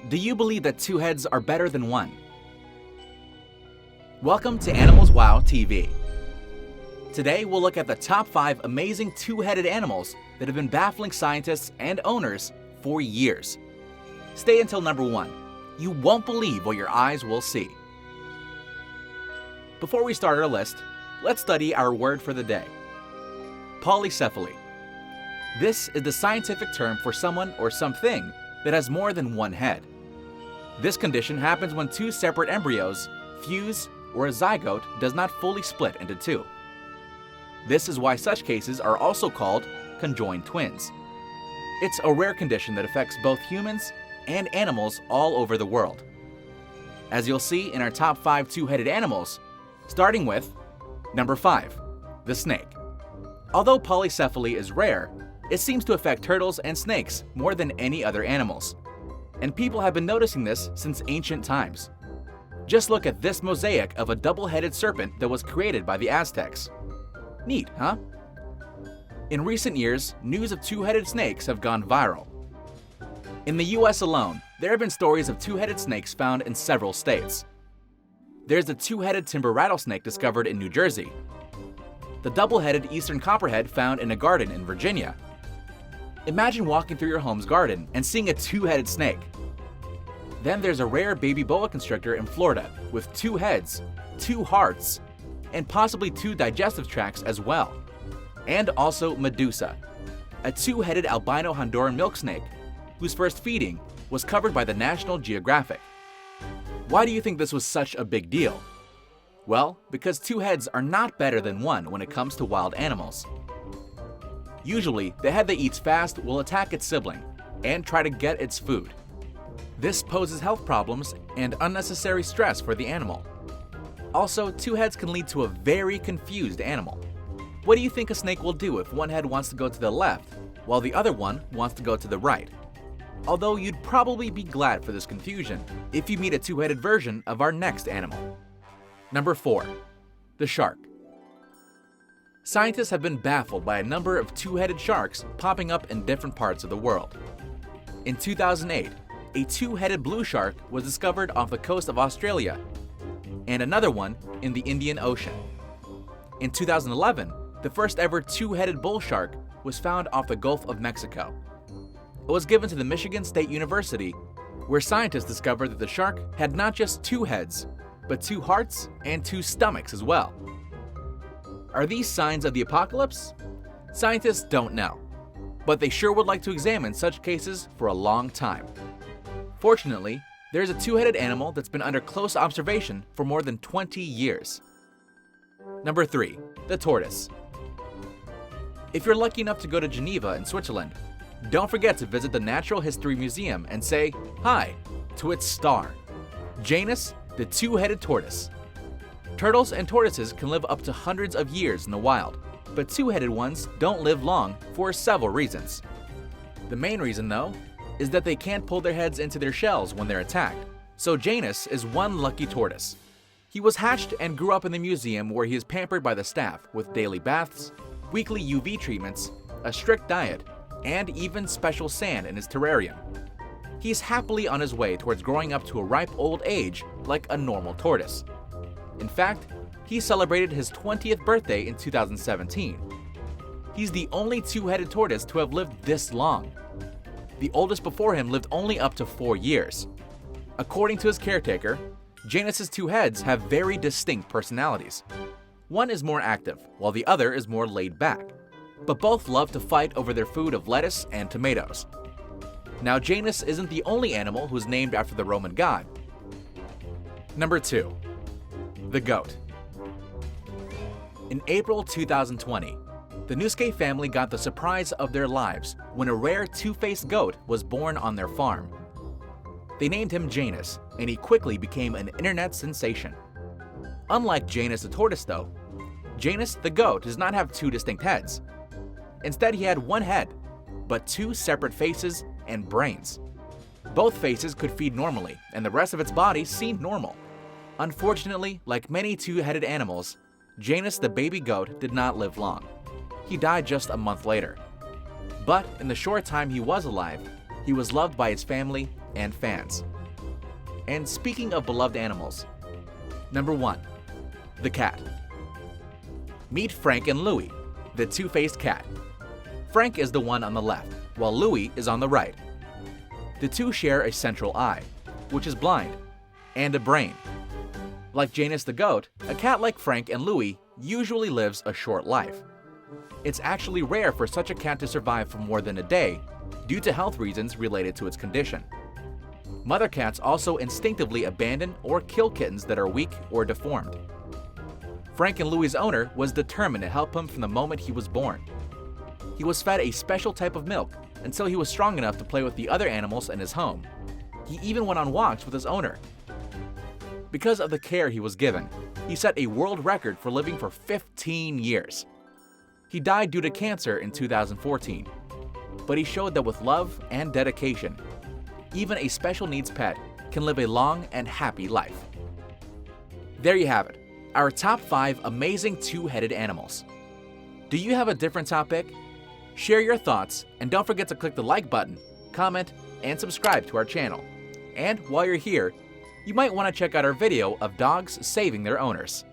Do you believe that two heads are better than one? Welcome to Animals Wow TV. Today we'll look at the top 5 amazing two-headed animals that have been baffling scientists and owners for years. Stay until number 1. You won't believe what your eyes will see. Before we start our list, let's study our word for the day. Polycephaly. This is the scientific term for someone or something that has more than one head. This condition happens when two separate embryos fuse or a zygote does not fully split into two. This is why such cases are also called conjoined twins. It's a rare condition that affects both humans and animals all over the world. As you'll see in our top 5 two-headed animals, starting with number 5, the snake. Although polycephaly is rare, it seems to affect turtles and snakes more than any other animals. And people have been noticing this since ancient times. Just look at this mosaic of a double-headed serpent that was created by the Aztecs. Neat, huh? In recent years, news of two-headed snakes have gone viral. In the US alone, there have been stories of two-headed snakes found in several states. There's the two-headed timber rattlesnake discovered in New Jersey, the double-headed eastern copperhead found in a garden in Virginia. Imagine walking through your home's garden and seeing a two-headed snake. Then there's a rare baby boa constrictor in Florida with 2 heads, 2 hearts, and possibly 2 digestive tracts as well. And also Medusa, a two-headed albino Honduran milk snake whose first feeding was covered by the National Geographic. Why do you think this was such a big deal? Well, because 2 heads are not better than 1 when it comes to wild animals. Usually, the head that eats fast will attack its sibling and try to get its food. This poses health problems and unnecessary stress for the animal. Also, 2 heads can lead to a very confused animal. What do you think a snake will do if one head wants to go to the left while the other one wants to go to the right? Although you'd probably be glad for this confusion if you meet a two-headed version of our next animal. Number 4. The shark. Scientists have been baffled by a number of two-headed sharks popping up in different parts of the world. In 2008, a two-headed blue shark was discovered off the coast of Australia, and another one in the Indian Ocean. In 2011, the first ever two-headed bull shark was found off the Gulf of Mexico. It was given to the Michigan State University, where scientists discovered that the shark had not just 2 heads, but 2 hearts and 2 stomachs as well. Are these signs of the apocalypse? Scientists don't know, but they sure would like to examine such cases for a long time. Fortunately, there's a two-headed animal that's been under close observation for more than 20 years. Number 3. The tortoise. If you're lucky enough to go to Geneva in Switzerland, don't forget to visit the Natural History Museum and say hi to its star, Janus, the two-headed tortoise. Turtles and tortoises can live up to hundreds of years in the wild, but two-headed ones don't live long for several reasons. The main reason, though, is that they can't pull their heads into their shells when they're attacked, so Janus is one lucky tortoise. He was hatched and grew up in the museum where he is pampered by the staff with daily baths, weekly UV treatments, a strict diet, and even special sand in his terrarium. He's happily on his way towards growing up to a ripe old age like a normal tortoise. In fact, he celebrated his 20th birthday in 2017. He's the only two-headed tortoise to have lived this long. The oldest before him lived only up to 4 years. According to his caretaker, Janus's 2 heads have very distinct personalities. One is more active, while the other is more laid back, but both love to fight over their food of lettuce and tomatoes. Now, Janus isn't the only animal who's named after the Roman god. Number 2. The goat. In April 2020, the Nuske family got the surprise of their lives when a rare two-faced goat was born on their farm. They named him Janus, and he quickly became an internet sensation. Unlike Janus the tortoise though, Janus the goat does not have 2 distinct heads. Instead, he had 1 head, but 2 separate faces and brains. Both faces could feed normally, and the rest of its body seemed normal. Unfortunately, like many two-headed animals, Janus the baby goat did not live long. He died just a month later. But in the short time he was alive, he was loved by his family and fans. And speaking of beloved animals, number 1. The cat. Meet Frank and Louie, the two-faced cat. Frank is the one on the left, while Louie is on the right. The two share a central eye, which is blind, and a brain. Like Janus the goat, a cat like Frank and Louie usually lives a short life. It's actually rare for such a cat to survive for more than a day due to health reasons related to its condition. Mother cats also instinctively abandon or kill kittens that are weak or deformed. Frank and Louie's owner was determined to help him from the moment he was born. He was fed a special type of milk until he was strong enough to play with the other animals in his home. He even went on walks with his owner. Because of the care he was given, he set a world record for living for 15 years. He died due to cancer in 2014, but he showed that with love and dedication, even a special needs pet can live a long and happy life. There you have it, our top 5 amazing two-headed animals. Do you have a different topic? Share your thoughts, and don't forget to click the like button, comment, and subscribe to our channel. And while you're here, you might want to check out our video of dogs saving their owners.